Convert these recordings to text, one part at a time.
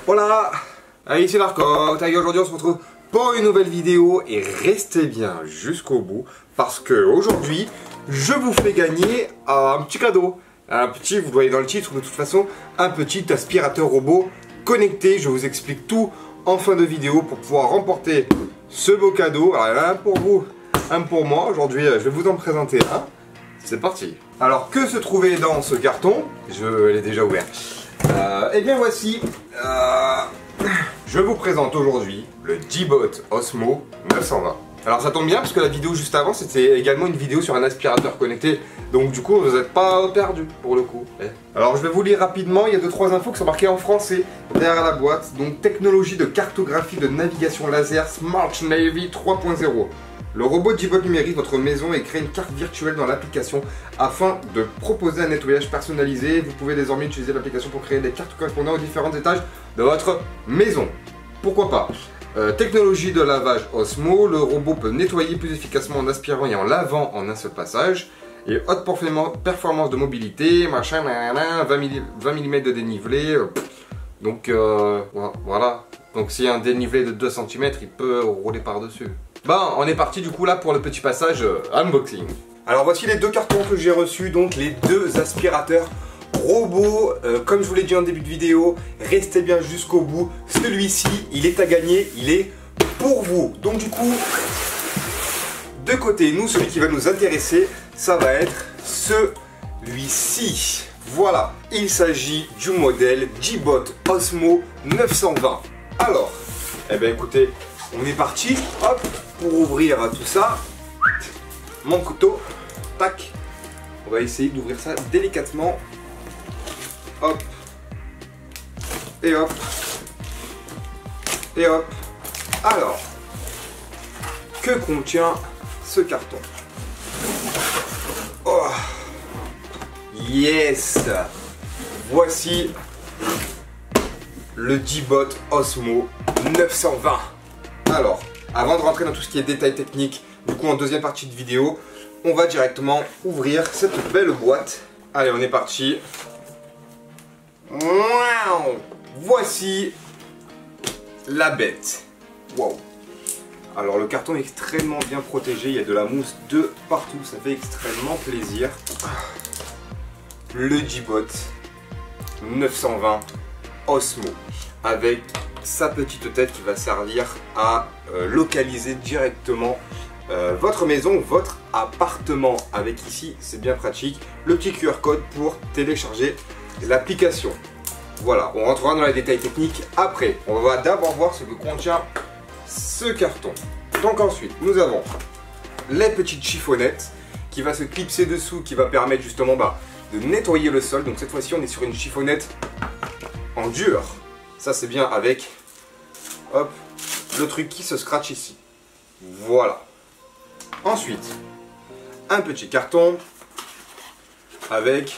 Voilà, allez c'est Marco, aujourd'hui on se retrouve pour une nouvelle vidéo et restez bien jusqu'au bout parce que aujourd'hui je vous fais gagner un petit cadeau. Un petit, vous le voyez dans le titre de toute façon, un petit aspirateur robot connecté. Je vous explique tout en fin de vidéo pour pouvoir remporter ce beau cadeau. Alors il y en a un pour vous, un pour moi. Aujourd'hui je vais vous en présenter un. C'est parti. Alors que se trouvait dans ce carton? Je l'ai déjà ouvert. Et bien voici, je vous présente aujourd'hui le G-Bot Osmo 920. Alors ça tombe bien parce que la vidéo juste avant c'était également une vidéo sur un aspirateur connecté. Donc du coup vous n'êtes pas perdu pour le coup. Alors je vais vous lire rapidement, il y a 2-3 infos qui sont marquées en français derrière la boîte. Donc technologie de cartographie de navigation laser Smart Navy 3.0. Le robot G-Bot numérise votre maison et crée une carte virtuelle dans l'application afin de proposer un nettoyage personnalisé. Vous pouvez désormais utiliser l'application pour créer des cartes correspondant aux différents étages de votre maison. Pourquoi pas? Technologie de lavage Osmo, le robot peut nettoyer plus efficacement en aspirant et en lavant en un seul passage. Et haute performance de mobilité, machin, 20 mm de dénivelé. Donc voilà. Donc s'il y a un dénivelé de 2 cm, il peut rouler par-dessus. Bon, on est parti du coup là pour le petit passage unboxing. Alors voici les deux cartons que j'ai reçus, donc les deux aspirateurs robots. Comme je vous l'ai dit en début de vidéo, restez bien jusqu'au bout. Celui-ci, il est à gagner, il est pour vous. Donc du coup, de côté, nous, celui qui va nous intéresser, ça va être celui-ci. Voilà, il s'agit du modèle G-Bot Osmo 920. Alors, eh bien écoutez, on est parti, hop, pour ouvrir tout ça. Mon couteau, tac. On va essayer d'ouvrir ça délicatement. Hop. Et hop. Et hop. Alors, que contient ce carton? Oh. Yes. Voici le G-Bot Osmo 920. Alors, avant de rentrer dans tout ce qui est détails techniques, du coup en deuxième partie de vidéo, on va directement ouvrir cette belle boîte. Allez, on est parti. Wow. Voici la bête. Wow. Alors le carton est extrêmement bien protégé, il y a de la mousse de partout, ça fait extrêmement plaisir. Le G-Bot 920 Osmo avec sa petite tête qui va servir à localiser directement votre maison, votre appartement. Avec ici, c'est bien pratique, le petit QR code pour télécharger l'application. Voilà, on rentrera dans les détails techniques après. On va d'abord voir ce que contient ce carton. Donc ensuite, nous avons les petites chiffonnettes qui va se clipser dessous, qui va permettre justement de nettoyer le sol. Donc cette fois-ci, on est sur une chiffonnette en dur. Ça c'est bien avec, hop, le truc qui se scratch ici. Voilà. Ensuite, un petit carton avec,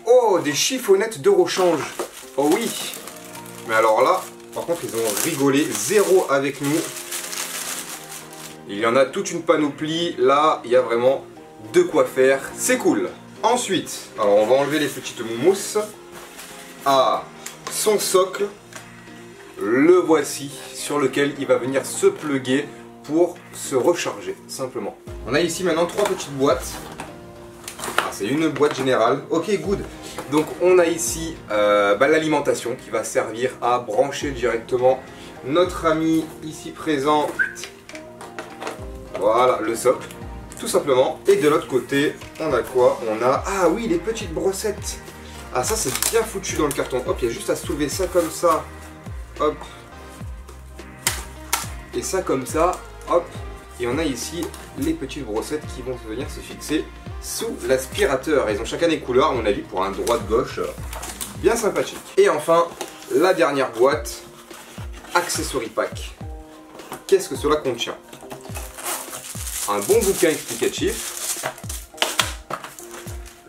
oh, des chiffonnettes de rechange. Oh oui. Mais alors là, par contre, ils ont rigolé zéro avec nous. Il y en a toute une panoplie. Là, il y a vraiment de quoi faire. C'est cool. Ensuite, alors on va enlever les petites mousses. Ah, son socle, le voici, sur lequel il va venir se plugger pour se recharger, simplement. On a ici maintenant 3 petites boîtes. Ah, c'est une boîte générale. Ok, good. Donc on a ici l'alimentation qui va servir à brancher directement notre ami ici présent. Voilà, le socle, tout simplement. Et de l'autre côté, on a quoi? On a, ah oui, les petites brossettes. Ah, ça c'est bien foutu dans le carton. Hop, il y a juste à soulever ça comme ça. Hop. Et ça comme ça. Hop. Et on a ici les petites brossettes qui vont venir se fixer sous l'aspirateur. Ils ont chacun des couleurs, à mon avis, pour un droite-gauche bien sympathique. Et enfin, la dernière boîte, Accessory Pack. Qu'est-ce que cela contient? Un bon bouquin explicatif.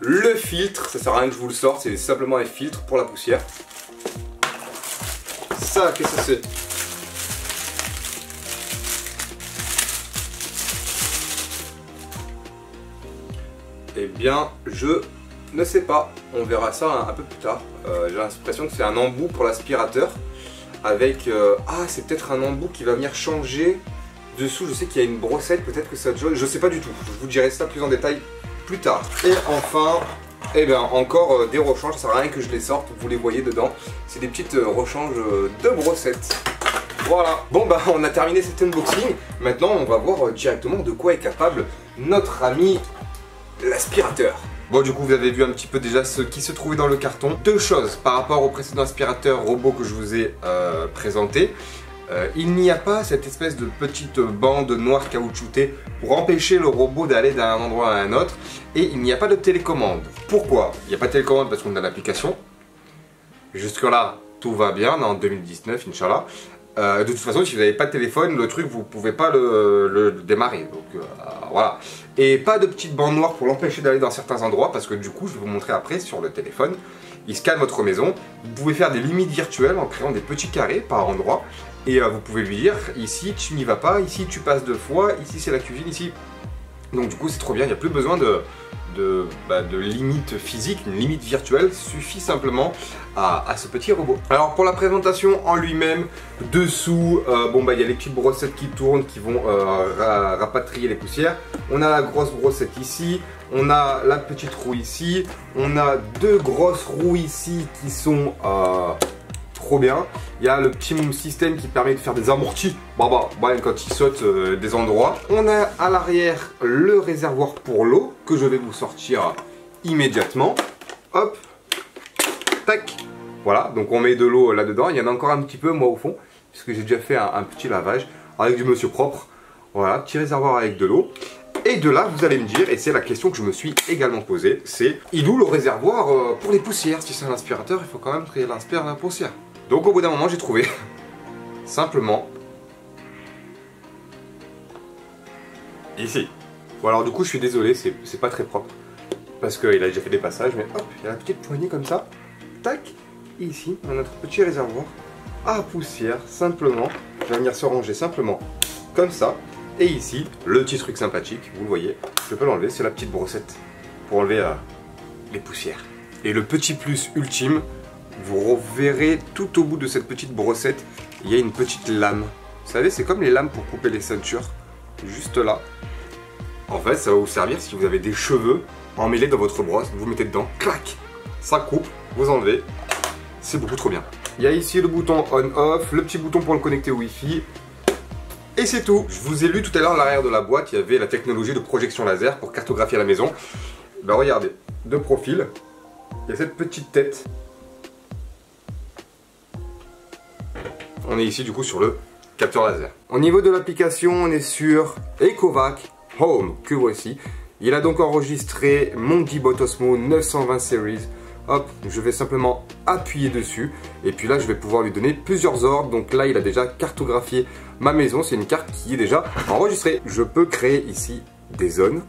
Le filtre, ça sert à rien que je vous le sorte, c'est simplement un filtre pour la poussière. Ça, qu'est-ce que c'est? Eh bien, je ne sais pas, on verra ça un peu plus tard. J'ai l'impression que c'est un embout pour l'aspirateur avec... ah, c'est peut-être un embout qui va venir changer. Dessous, je sais qu'il y a une brossette, peut-être que ça joue. Je sais pas du tout, je vous dirai ça plus en détail plus tard. Et enfin, eh bien, encore des rechanges, ça sert à rien que je les sorte, vous les voyez dedans. C'est des petites rechanges de brossettes. Voilà, bon bah on a terminé cet unboxing. Maintenant on va voir directement de quoi est capable notre ami l'aspirateur. Bon, du coup vous avez vu un petit peu déjà ce qui se trouvait dans le carton. Deux choses par rapport au précédent aspirateur robot que je vous ai présenté. Il n'y a pas cette espèce de petite bande noire caoutchoutée pour empêcher le robot d'aller d'un endroit à un autre. Et il n'y a pas de télécommande. Pourquoi? Il n'y a pas de télécommande parce qu'on a l'application. Jusque là tout va bien, on est en 2019 Inch'Allah. De toute façon, si vous n'avez pas de téléphone, le truc, vous ne pouvez pas le démarrer. Donc voilà. Et pas de petite bande noire pour l'empêcher d'aller dans certains endroits, parce que du coup, je vais vous montrer après sur le téléphone. Il scanne votre maison. Vous pouvez faire des limites virtuelles en créant des petits carrés par endroit. Et vous pouvez lui dire, ici tu n'y vas pas, ici tu passes 2 fois, ici c'est la cuisine, ici. Donc du coup, c'est trop bien, il n'y a plus besoin de limite physique, une limite virtuelle suffit simplement à ce petit robot. Alors pour la présentation en lui-même, dessous, bon bah il y a les petites brossettes qui tournent qui vont rapatrier les poussières. On a la grosse brossette ici, on a la petite roue ici, on a 2 grosses roues ici qui sont trop bien. Il y a le petit système qui permet de faire des amortis quand il saute des endroits. On a à l'arrière le réservoir pour l'eau que je vais vous sortir immédiatement. Hop, tac. Voilà, donc on met de l'eau là-dedans. Il y en a encore un petit peu moi au fond, puisque j'ai déjà fait un petit lavage avec du monsieur propre. Voilà, petit réservoir avec de l'eau. Et de là, vous allez me dire, et c'est la question que je me suis également posée, c'est il est où le réservoir pour les poussières? Si c'est un aspirateur, il faut quand même créer l'aspirateur à la poussière. Donc au bout d'un moment, j'ai trouvé simplement ici. Bon alors du coup, je suis désolé, c'est pas très propre parce qu'il a déjà fait des passages, mais hop, il y a la petite poignée comme ça. Tac, et ici, on a notre petit réservoir à poussière, simplement. Je vais venir se ranger simplement comme ça. Et ici, le petit truc sympathique, vous le voyez, je peux l'enlever, c'est la petite brossette pour enlever les poussières. Et le petit plus ultime, vous reverrez tout au bout de cette petite brossette, il y a une petite lame. Vous savez, c'est comme les lames pour couper les ceintures, juste là. En fait, ça va vous servir si vous avez des cheveux emmêlés dans votre brosse, vous mettez dedans, clac, ça coupe, vous enlevez, c'est beaucoup trop bien. Il y a ici le bouton on-off, le petit bouton pour le connecter au Wi-Fi. Et c'est tout. Je vous ai lu tout à l'heure à l'arrière de la boîte, il y avait la technologie de projection laser pour cartographier la maison. Ben regardez, de profil, il y a cette petite tête. On est ici du coup sur le capteur laser. Au niveau de l'application, on est sur Ecovac Home, que voici. Il a donc enregistré mon G-Bot Osmo 920 Series. Hop, je vais simplement appuyer dessus et puis là je vais pouvoir lui donner plusieurs ordres. Donc là il a déjà cartographié ma maison, c'est une carte qui est déjà enregistrée. Je peux créer ici des zones,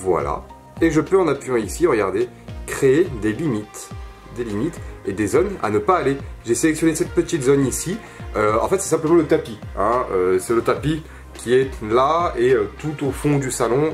voilà. Et je peux en appuyant ici, regardez, créer des limites et des zones à ne pas aller. J'ai sélectionné cette petite zone ici, en fait c'est simplement le tapis, hein. C'est le tapis qui est là et tout au fond du salon.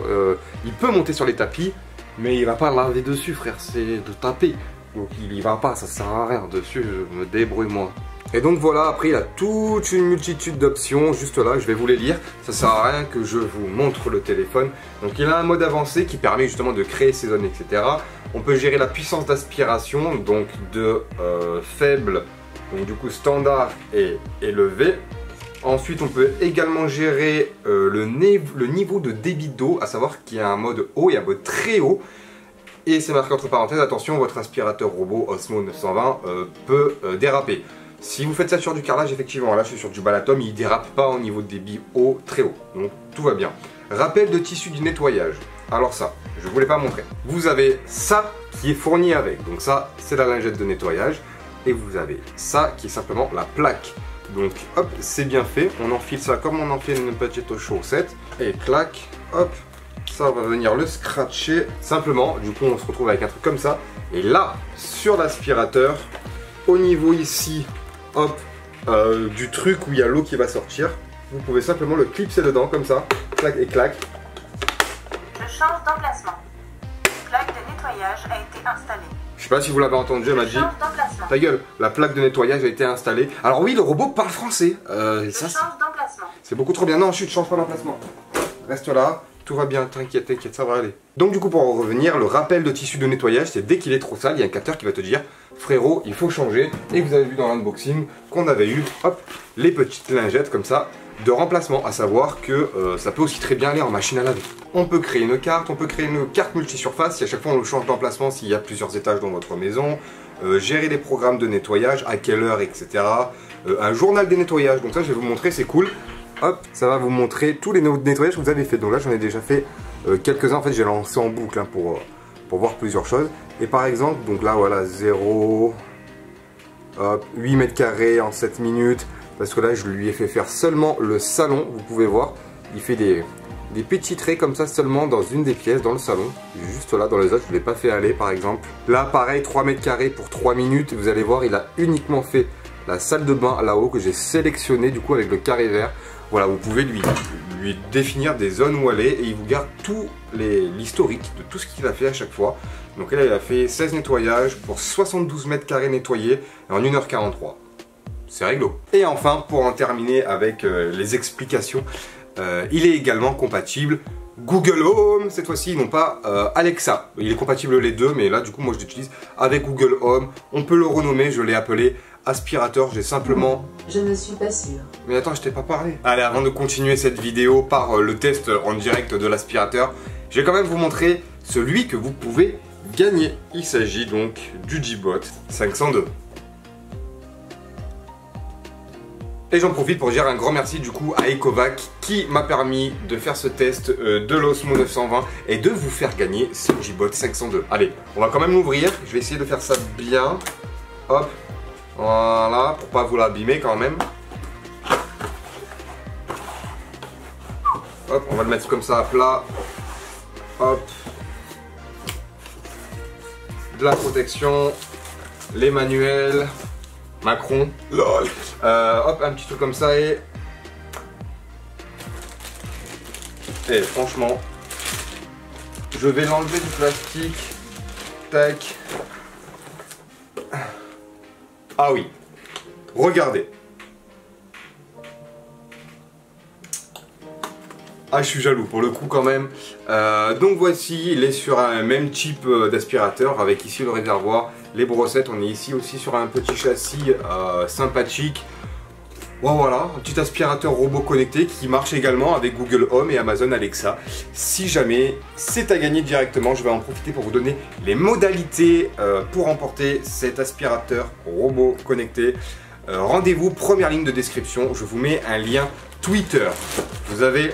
Il peut monter sur les tapis, mais il va pas laver dessus frère, c'est de taper. Donc il y va pas, ça sert à rien dessus, je me débrouille moi. Et donc voilà, après il a toute une multitude d'options, juste là, je vais vous les lire. Ça sert à rien que je vous montre le téléphone. Donc il a un mode avancé qui permet justement de créer ces zones, etc. On peut gérer la puissance d'aspiration, donc de faible, donc du coup standard et élevé. Ensuite, on peut également gérer le niveau de débit d'eau, à savoir qu'il y a un mode haut et un mode très haut. Et c'est marqué entre parenthèses, attention, votre aspirateur robot Osmo 920 peut déraper. Si vous faites ça sur du carrelage, effectivement, là je suis sur du Balatom, il dérape pas au niveau de débit haut, très haut. Donc tout va bien. Rappel de tissu du nettoyage. Alors ça, je ne vous l'ai pas montré. Vous avez ça qui est fourni avec. Donc ça, c'est la lingette de nettoyage. Et vous avez ça qui est simplement la plaque. Donc hop, c'est bien fait, on enfile ça comme on enfile une petite chaussette et clac, hop, ça va venir le scratcher simplement. Du coup on se retrouve avec un truc comme ça. Et là, sur l'aspirateur, au niveau ici, hop, du truc où il y a l'eau qui va sortir, vous pouvez simplement le clipser dedans comme ça, clac et clac. Je change d'emplacement. Plaque de nettoyage a été installée. Je sais pas si vous l'avez entendu, elle m'a dit. Ta gueule, la plaque de nettoyage a été installée. Alors oui, le robot parle français. C'est beaucoup trop bien. Non, chut, change pas d'emplacement. Reste là, tout va bien, t'inquiète, t'inquiète, ça va aller. Donc du coup, pour en revenir, le rappel de tissu de nettoyage, c'est dès qu'il est trop sale, il y a un capteur qui va te dire frérot, il faut changer. Et vous avez vu dans l'unboxing qu'on avait eu, hop, les petites lingettes comme ça de remplacement, à savoir que ça peut aussi très bien aller en machine à laver. On peut créer une carte, multi-surface, si à chaque fois on le change d'emplacement s'il y a plusieurs étages dans votre maison, gérer les programmes de nettoyage, à quelle heure, etc. Un journal des nettoyages, donc ça je vais vous montrer, c'est cool. Hop, ça va vous montrer tous les nettoyages que vous avez fait. Donc là j'en ai déjà fait quelques-uns, en fait j'ai lancé en boucle hein, pour voir plusieurs choses. Et par exemple, donc là voilà, 0, hop, 8 mètres carrés en 7 minutes. Parce que là, je lui ai fait faire seulement le salon. Vous pouvez voir, il fait des petits traits comme ça seulement dans une des pièces, dans le salon. Juste là, dans les autres, je ne l'ai pas fait aller par exemple. Là, pareil, 3 mètres carrés pour 3 minutes. Vous allez voir, il a uniquement fait la salle de bain là-haut que j'ai sélectionné du coup avec le carré vert. Voilà, vous pouvez lui définir des zones où aller et il vous garde tout l'historique de tout ce qu'il a fait à chaque fois. Donc là, il a fait 16 nettoyages pour 72 mètres carrés nettoyés en 1h43. C'est réglo. Et enfin, pour en terminer avec les explications, il est également compatible Google Home, cette fois-ci, non pas Alexa. Il est compatible les deux, mais là, du coup, moi, je l'utilise avec Google Home. On peut le renommer, je l'ai appelé aspirateur, j'ai simplement... Je ne suis pas sûre. Mais attends, je t'ai pas parlé. Allez, avant de continuer cette vidéo par le test en direct de l'aspirateur, je vais quand même vous montrer celui que vous pouvez gagner. Il s'agit donc du Jibot 502. Et j'en profite pour dire un grand merci du coup à Ecovac qui m'a permis de faire ce test de l'Osmo 920 et de vous faire gagner ce Jibot 502. Allez, on va quand même l'ouvrir, je vais essayer de faire ça bien. Hop, voilà, pour pas vous l'abîmer quand même. Hop, on va le mettre comme ça à plat. Hop. De la protection, les manuels. Macron, lol. Hop, un petit truc comme ça et franchement, je vais l'enlever du plastique. Tac. Ah oui, regardez. Ah, je suis jaloux pour le coup quand même. Donc voici, il est sur un même type d'aspirateur avec ici le réservoir, les brossettes. On est ici aussi sur un petit châssis sympathique. Bon, voilà, un petit aspirateur robot connecté qui marche également avec Google Home et Amazon Alexa. Si jamais c'est à gagner directement, je vais en profiter pour vous donner les modalités pour remporter cet aspirateur robot connecté. Rendez-vous, première ligne de description, je vous mets un lien Twitter. Vous avez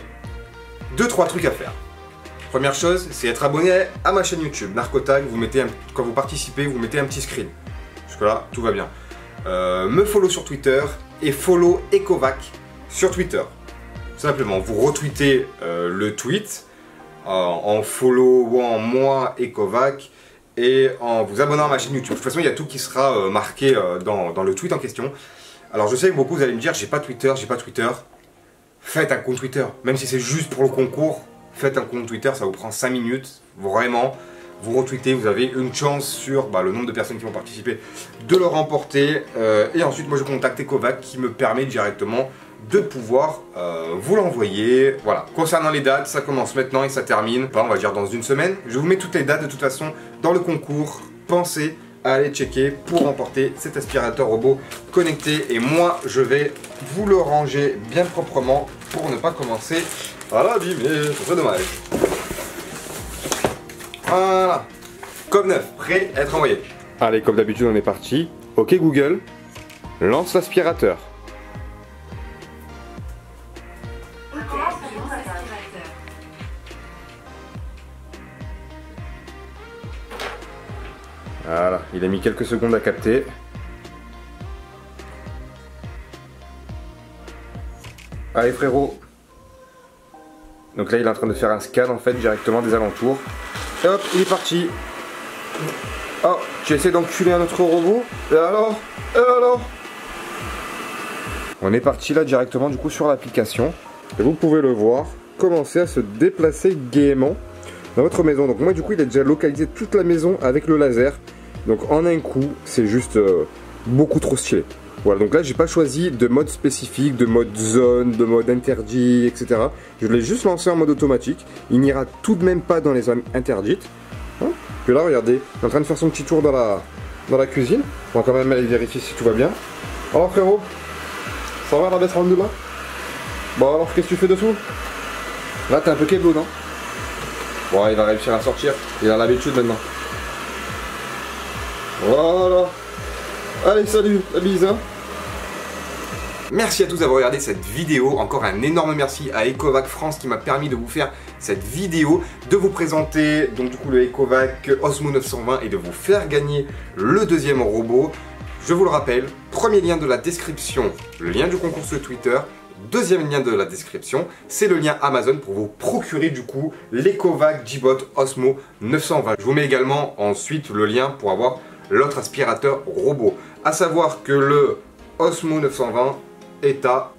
2-3 trucs à faire. Première chose, c'est être abonné à ma chaîne YouTube, Narcotag. Vous mettez quand vous participez, vous mettez un petit screen. Jusque là, tout va bien. Me follow sur Twitter et follow Ecovac sur Twitter. Simplement, vous retweetez le tweet en followant moi Ecovac et en vous abonnant à ma chaîne YouTube. De toute façon, il y a tout qui sera marqué dans le tweet en question. Alors, je sais que beaucoup vous allez me dire, j'ai pas Twitter. Faites un compte Twitter, même si c'est juste pour le concours, faites un compte Twitter, ça vous prend 5 minutes, vraiment. Vous retweetez, vous avez une chance sur le nombre de personnes qui vont participer de le remporter. Et ensuite, moi je contacte Ecovac qui me permet directement de pouvoir vous l'envoyer. Voilà. Concernant les dates, ça commence maintenant et ça termine, on va dire dans une semaine. Je vous mets toutes les dates de toute façon dans le concours. Pensez à aller checker pour remporter cet aspirateur robot connecté. Et moi, je vais vous le ranger bien proprement pour ne pas commencer à l'abîmer. C'est dommage. Voilà. Comme neuf, prêt à être envoyé. Allez, comme d'habitude, on est parti. Ok Google, lance l'aspirateur. Voilà, il a mis quelques secondes à capter. Allez frérot. Donc là il est en train de faire un scan en fait directement des alentours. Et hop, il est parti. Oh, tu essaies d'enculer un autre robot. Et alors? On est parti là directement du coup sur l'application. Et vous pouvez le voir commencer à se déplacer gaiement. dans votre maison. Donc moi du coup il a déjà localisé toute la maison avec le laser. Donc en un coup c'est juste beaucoup trop stylé. Voilà, donc là j'ai pas choisi de mode spécifique, de mode zone, de mode interdit, etc. Je l'ai juste lancé en mode automatique. Il n'ira tout de même pas dans les zones interdites. Hein. Puis là regardez, il est en train de faire son petit tour dans la cuisine. On va quand même aller vérifier si tout va bien. Alors frérot, ça va la baisse rentre de là? Bon alors qu'est-ce que tu fais dessous? Là t'es un peu keblo, non? Bon il va réussir à sortir, il a l'habitude maintenant. Voilà. Allez salut, la bise hein. Merci à tous d'avoir regardé cette vidéo. Encore un énorme merci à Ecovac France qui m'a permis de vous faire cette vidéo, de vous présenter donc du coup le Ecovac Osmo 920 et de vous faire gagner le deuxième robot. Je vous le rappelle, premier lien de la description, le lien du concours sur Twitter. Deuxième lien de la description, c'est le lien Amazon pour vous procurer du coup l'Ecovac G-Bot Osmo 920. Je vous mets également ensuite le lien pour avoir l'autre aspirateur robot. A savoir que le Osmo 920 est à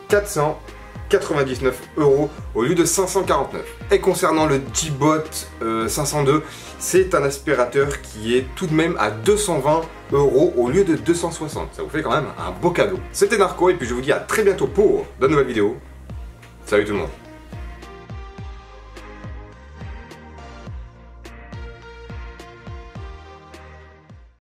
499 € au lieu de 549. Et concernant le G-Bot 502, c'est un aspirateur qui est tout de même à 220 € au lieu de 260. Ça vous fait quand même un beau cadeau. C'était Narco et puis je vous dis à très bientôt pour de nouvelles vidéos. Salut tout le monde.